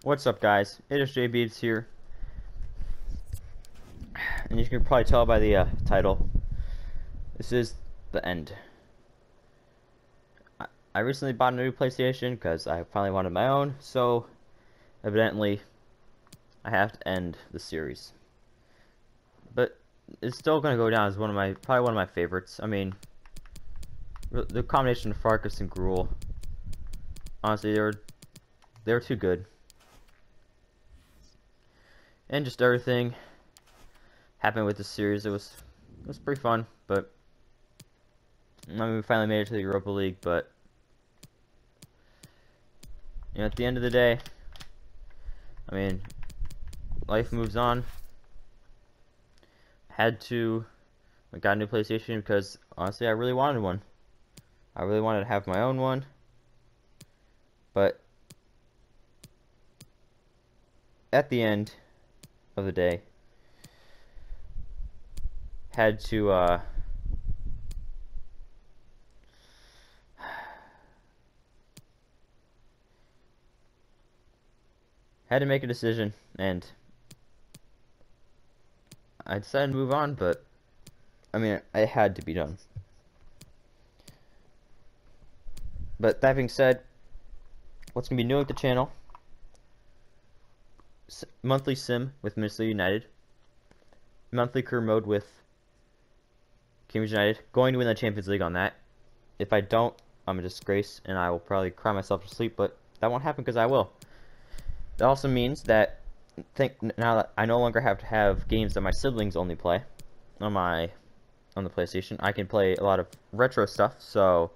What's up, guys? It is JBeebs here, and you can probably tell by the title, this is the end. I recently bought a new PlayStation because I finally wanted my own, so evidently I have to end the series. But it's still going to go down as probably one of my favorites. I mean, the combination of Farkas and Gruel, honestly, they were too good. And just everything happened with the series. It was pretty fun, but I mean, we finally made it to the Europa League. But you know, at the end of the day, I mean, life moves on. I got a new PlayStation because honestly, I really wanted one. I really wanted to have my own one, but at the end of the day, had to make a decision, and I decided to move on. But I mean, it had to be done. But that being said, what's gonna be new with the channel? Monthly sim with Minnesota United, monthly career mode with Cambridge United, going to win the Champions League on that. If I don't, I'm a disgrace and I will probably cry myself to sleep, but that won't happen because I will. That also means that now that I no longer have to have games that my siblings only play on the PlayStation, I can play a lot of retro stuff. So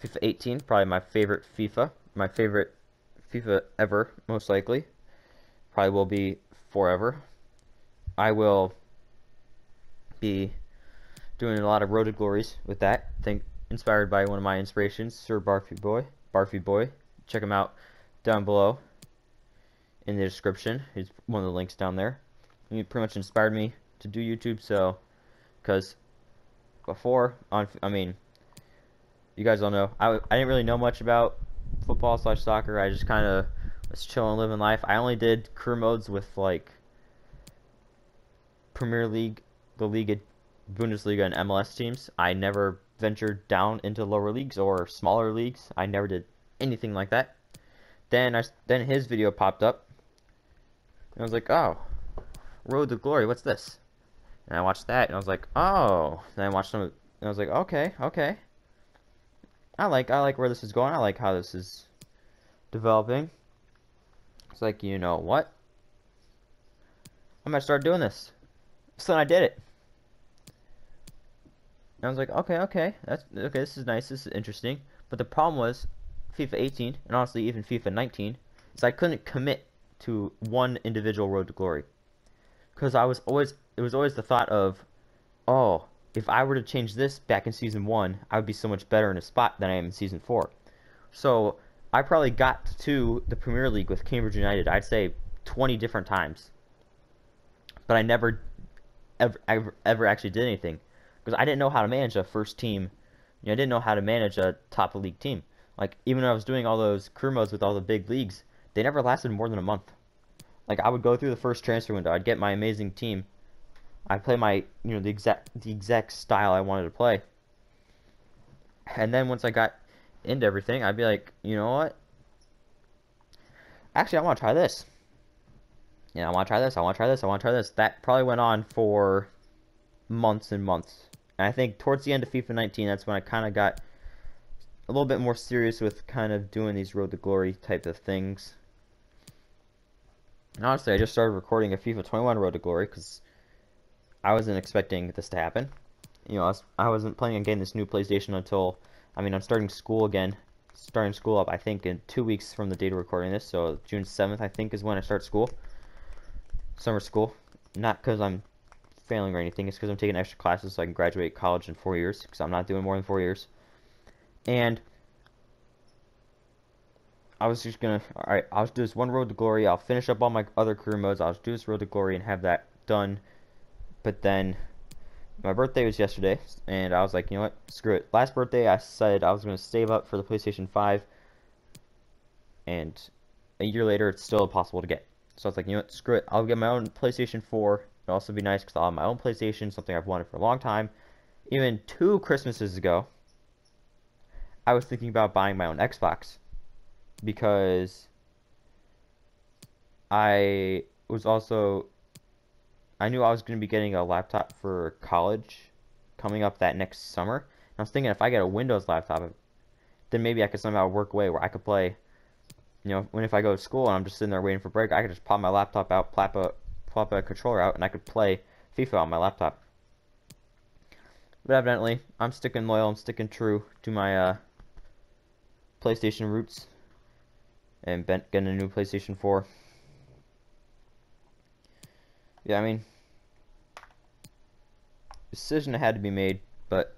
FIFA 18, probably my favorite FIFA ever, most likely. Probably will be forever. I will be doing a lot of Road to Glories with that. I think inspired by one of my inspirations, Sir Barfy Boy. Check him out down below in the description. He's one of the links down there. He pretty much inspired me to do YouTube. So, because before I mean, you guys all know I didn't really know much about football/soccer. I just kind of was chilling, living life. I only did career modes with like Premier League, the Liga, Bundesliga, and MLS teams. I never ventured down into lower leagues or smaller leagues. I never did anything like that. Then his video popped up, and I was like, oh, Road to Glory, what's this? And I watched that, and I was like, oh. Then I watched some, and I was like, okay. I like where this is going. I like how this is developing. It's like, you know what? I'm gonna start doing this. So then I did it. And I was like, okay, this is nice, this is interesting. But the problem was, FIFA 18, and honestly even FIFA 19, is I couldn't commit to one individual Road to Glory. Because it was always the thought of, oh, if I were to change this back in Season 1, I would be so much better in a spot than I am in Season 4. So I probably got to the Premier League with Cambridge United, I'd say 20 different times. But I never ever actually did anything. Because I didn't know how to manage a first team. You know, I didn't know how to manage a top league team. Like, even when I was doing all those career modes with all the big leagues, they never lasted more than a month. Like, I would go through the first transfer window, I'd get my amazing team, I'd play my, you know, the exact style I wanted to play. And then once I got into everything, I'd be like, you know what? Actually, I want to try this. Yeah, I want to try this, I want to try this, I want to try this. That probably went on for months and months. And I think towards the end of FIFA 19, that's when I kind of got a little bit more serious with kind of doing these Road to Glory type of things. And honestly, I just started recording a FIFA 21 Road to Glory because I wasn't expecting this to happen. You know, I wasn't planning on getting this new PlayStation until, I mean, I'm starting school again. Starting school up, I think, in 2 weeks from the date of recording this. So June 7th, I think, is when I start school. Summer school. Not because I'm failing or anything. It's because I'm taking extra classes so I can graduate college in 4 years. Because I'm not doing more than 4 years. And I was just gonna, alright, I'll do this one Road to Glory. I'll finish up all my other career modes. I'll do this Road to Glory and have that done. But then My birthday was yesterday, and I was like, you know what, screw it. Last birthday, I said I was going to save up for the PlayStation 5, and a year later, it's still impossible to get. So I was like, you know what, screw it. I'll get my own PlayStation 4. It'll also be nice because I'll have my own PlayStation, something I've wanted for a long time. Even 2 Christmases ago, I was thinking about buying my own Xbox because I was also I knew I was going to be getting a laptop for college coming up that next summer. And I was thinking if I get a Windows laptop, then maybe I could somehow work away where I could play, you know, if I go to school and I'm just sitting there waiting for break, I could just pop my laptop out, plop a controller out, and I could play FIFA on my laptop. But evidently, I'm sticking loyal, I'm sticking true to my PlayStation roots and getting a new PlayStation 4. Yeah, I mean, decision had to be made, but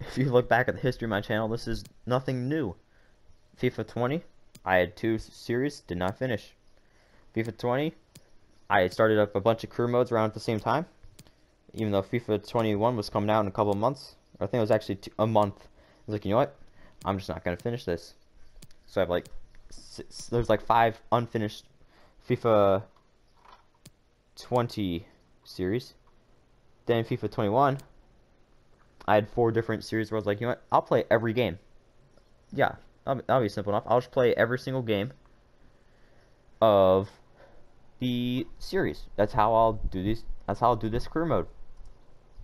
if you look back at the history of my channel, this is nothing new. FIFA 20, I had 2 series, did not finish. FIFA 20, I had started up a bunch of career modes around at the same time, even though FIFA 21 was coming out in a couple of months. I think it was actually a month. I was like, you know what? I'm just not going to finish this. So I have like, there's like 5 unfinished FIFA 20 series. Then in FIFA 21, I had 4 different series where I was like, you know what? I'll play every game. Yeah, that'll be simple enough. I'll just play every single game of the series. That's how I'll do these. That's how I'll do this career mode.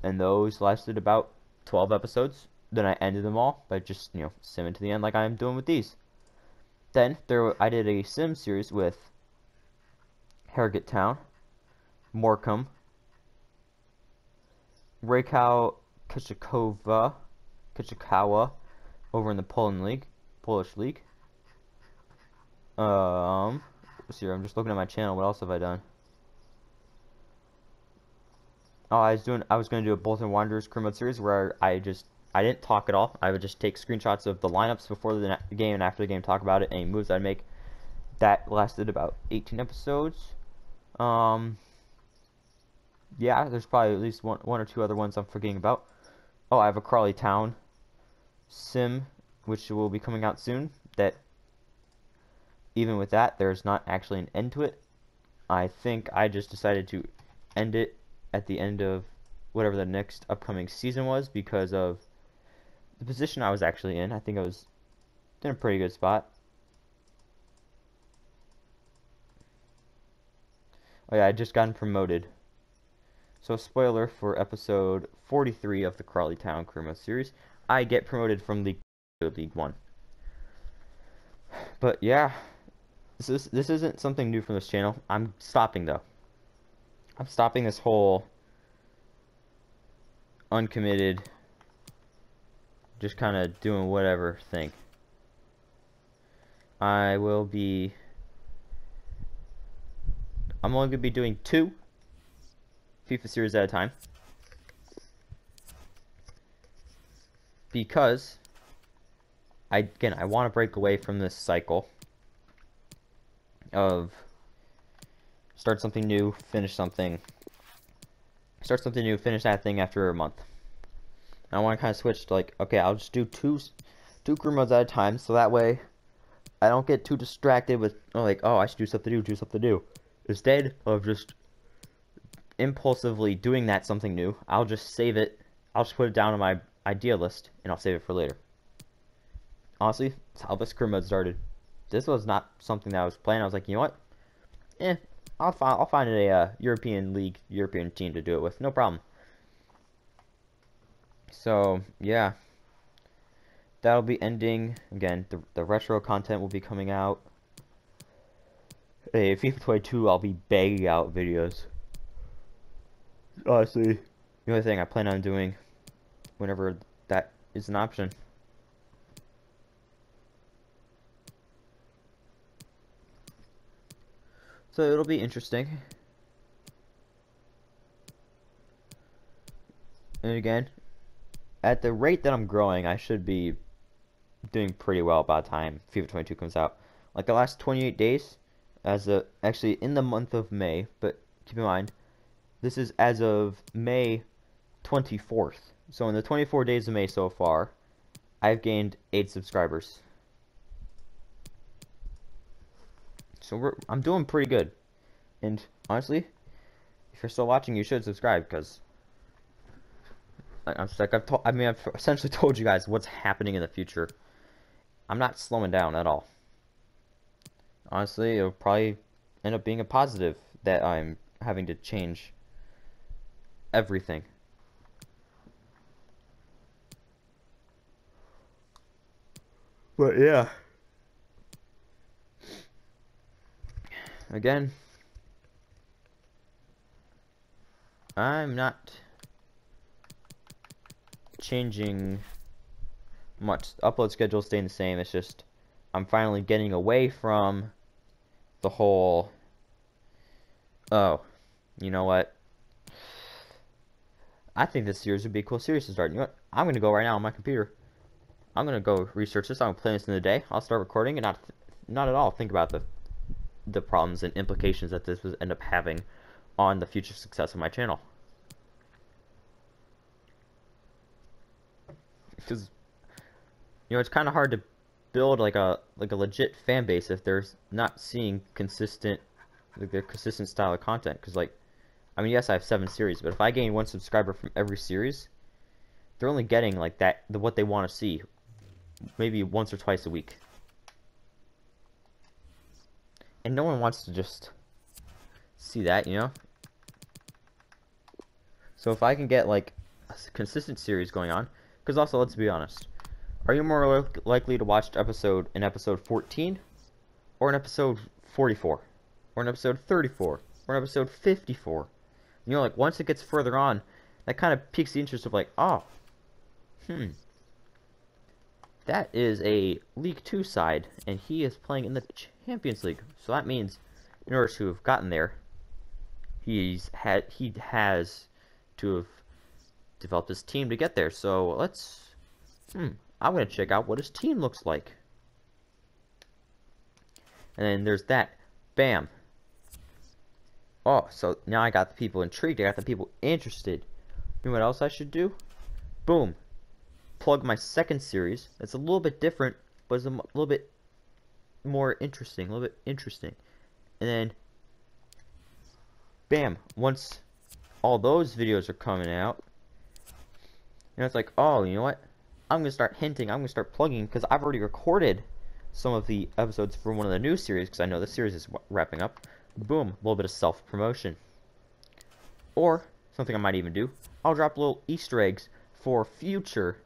And those lasted about 12 episodes. Then I ended them all by just, you know, simming to the end like I'm doing with these. Then I did a sim series with Harrogate Town, Morecambe, Rakow Kachikawa over in the Polish league. Let's see here, I'm just looking at my channel. What else have I done? Oh, I was going to do a Bolton Wanderers career mode series where I didn't talk at all. I would just take screenshots of the lineups before the game and after the game, talk about it, any moves I'd make. That lasted about 18 episodes. Yeah, there's probably at least one or 2 other ones I'm forgetting about. Oh, I have a Crawley Town sim, which will be coming out soon. That, even with that, there's not actually an end to it. I think I just decided to end it at the end of whatever the next upcoming season was because of the position I was actually in. I think I was in a pretty good spot. Oh yeah, I just gotten promoted. So spoiler for episode 43 of the Crawley Town Career Mode series, I get promoted from League 2 to League 1. But yeah, this isn't something new from this channel. I'm stopping though. I'm stopping this whole uncommitted, just kind of doing whatever thing. I'm only going to be doing 2 FIFA series at a time because I want to break away from this cycle of start something new, finish something, start something new, finish that thing after a month. And I want to kind of switch to like, okay, I'll just do two career modes at a time, so that way I don't get too distracted with like, oh, I should do something new. Instead of just impulsively doing that something new, I'll just save it. I'll just put it down on my idea list and I'll save it for later. Honestly, that's how this career mode started. This was not something that I was planning. I was like, you know what? I'll find a European team to do it with. No problem. So yeah, that'll be ending. Again, the retro content will be coming out. Hey, FIFA 22, I'll be bagging out videos. Honestly, the only thing I plan on doing whenever that is an option. So it'll be interesting. And again, at the rate that I'm growing, I should be doing pretty well by the time FIFA 22 comes out. Like the last 28 days, actually in the month of May, but keep in mind, this is as of May 24th. So in the 24 days of May so far, I've gained 8 subscribers. So I'm doing pretty good. And honestly, if you're still watching, you should subscribe, because I've essentially told you guys what's happening in the future. I'm not slowing down at all. Honestly, it'll probably end up being a positive that I'm having to change everything. But yeah. Again, I'm not changing much. The upload schedule is staying the same. It's just I'm finally getting away from the whole, oh, you know what, I think this series would be a cool series to start. You know what, I'm gonna go right now on my computer. I'm gonna go research this. I'm gonna play this in the day. I'll start recording and not at all think about the problems and implications that this would end up having on the future success of my channel. Because, you know, it's kind of hard to build like a legit fan base if they're not seeing consistent, like, their consistent style of content. Because, like, I mean, yes, I have 7 series, but if I gain 1 subscriber from every series, they're only getting like what they want to see, maybe once or twice a week. And no one wants to just see that, you know? So if I can get like a consistent series going on, because also, let's be honest, are you more likely to watch an episode 14, or an episode 44, or an episode 34, or an episode 54? You know, like, once it gets further on, that kind of piques the interest of, like, oh, that is a League 2 side, and he is playing in the Champions League. So that means, in order to have gotten there, he has to have developed his team to get there. So let's, I'm going to check out what his team looks like. And then there's that. Bam. Oh, so now I got the people intrigued. I got the people interested. You know what else I should do? Boom. Plug my second series. It's a little bit different, but it's a little bit more interesting. And then, bam. Once all those videos are coming out, you know, it's like, oh, you know what? I'm going to start hinting. I'm going to start plugging, because I've already recorded some of the episodes for one of the new series, because I know the series is wrapping up. Boom, a little bit of self-promotion. Or, something I might even do, I'll drop little Easter eggs for future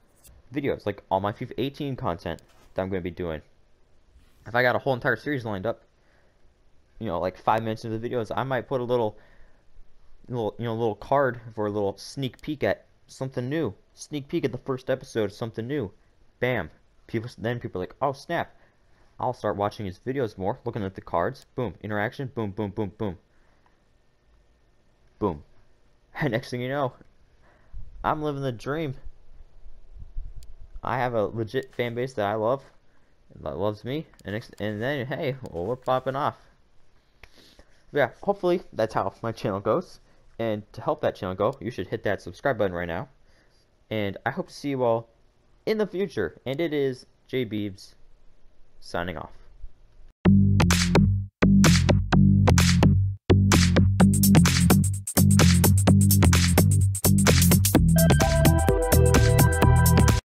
videos, like all my FIFA 18 content that I'm going to be doing. If I got a whole entire series lined up, you know, like 5 minutes into the videos, I might put a little card for a little sneak peek at something new. Sneak peek at the first episode of something new. Bam. People are like, oh snap. I'll start watching his videos more, looking at the cards. Boom. Interaction. Boom, boom, boom, boom. Boom. And next thing you know, I'm living the dream. I have a legit fan base that I love, that loves me, and then, hey, well, we're popping off. Yeah, hopefully that's how my channel goes. And to help that channel go, you should hit that subscribe button right now. And I hope to see you all in the future. And it is J Beebs signing off.